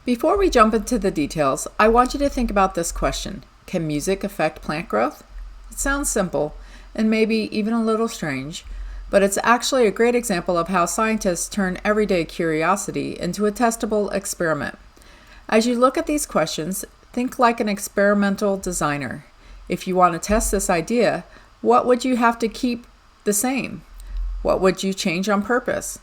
Before we jump into the details, I want you to think about this question. Can music affect plant growth? It sounds simple and maybe even a little strange, but it's actually a great example of how scientists turn everyday curiosity into a testable experiment. As you look at these questions, think like an experimental designer. If you want to test this idea, what would you have to keep the same? What would you change on purpose?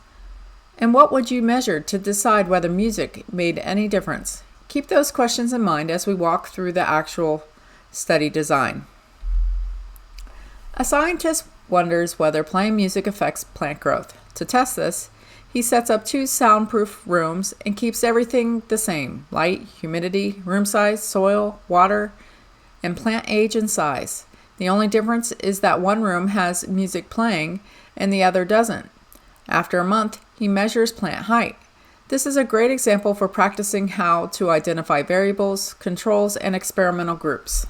And what would you measure to decide whether music made any difference? Keep those questions in mind as we walk through the actual study design. A scientist wonders whether playing music affects plant growth. To test this, he sets up 2 soundproof rooms and keeps everything the same: light, humidity, room size, soil, water, and plant age and size. The only difference is that one room has music playing and the other doesn't. After a month, he measures plant height. This is a great example for practicing how to identify variables, controls, and experimental groups.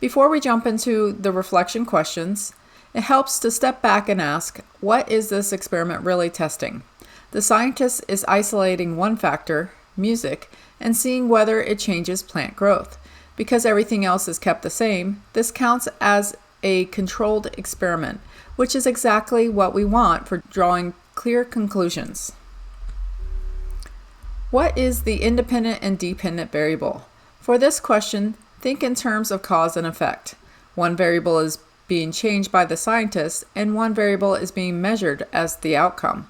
Before we jump into the reflection questions, it helps to step back and ask, what is this experiment really testing? The scientist is isolating one factor, music, and seeing whether it changes plant growth. Because everything else is kept the same, this counts as a controlled experiment, which is exactly what we want for drawing clear conclusions. What is the independent and dependent variable? For this question, think in terms of cause and effect. One variable is being changed by the scientist, and one variable is being measured as the outcome.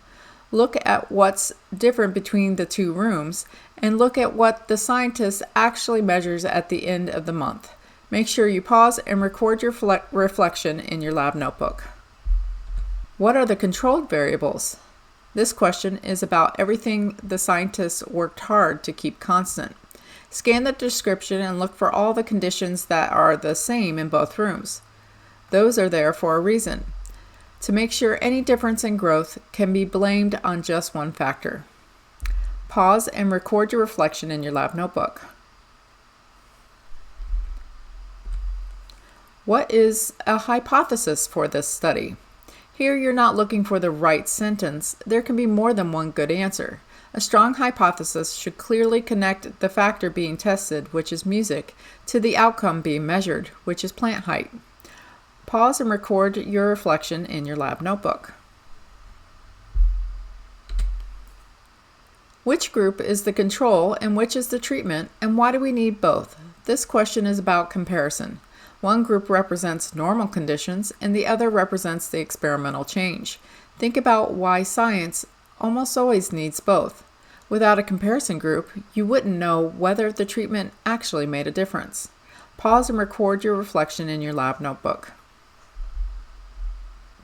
Look at what's different between the 2 rooms, and look at what the scientist actually measures at the end of the month. Make sure you pause and record your reflection in your lab notebook. What are the controlled variables? This question is about everything the scientists worked hard to keep constant. Scan the description and look for all the conditions that are the same in both rooms. Those are there for a reason, to make sure any difference in growth can be blamed on just one factor. Pause and record your reflection in your lab notebook. What is a hypothesis for this study? Here you're not looking for the right sentence. There can be more than one good answer. A strong hypothesis should clearly connect the factor being tested, which is music, to the outcome being measured, which is plant height. Pause and record your reflection in your lab notebook. Which group is the control and which is the treatment, and why do we need both? This question is about comparison. One group represents normal conditions and the other represents the experimental change. Think about why science almost always needs both. Without a comparison group, you wouldn't know whether the treatment actually made a difference. Pause and record your reflection in your lab notebook.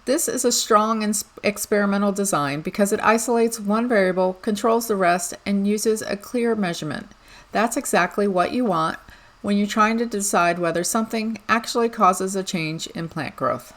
This is a strong experimental design because it isolates one variable, controls the rest, and uses a clear measurement. That's exactly what you want when you're trying to decide whether something actually causes a change in plant growth.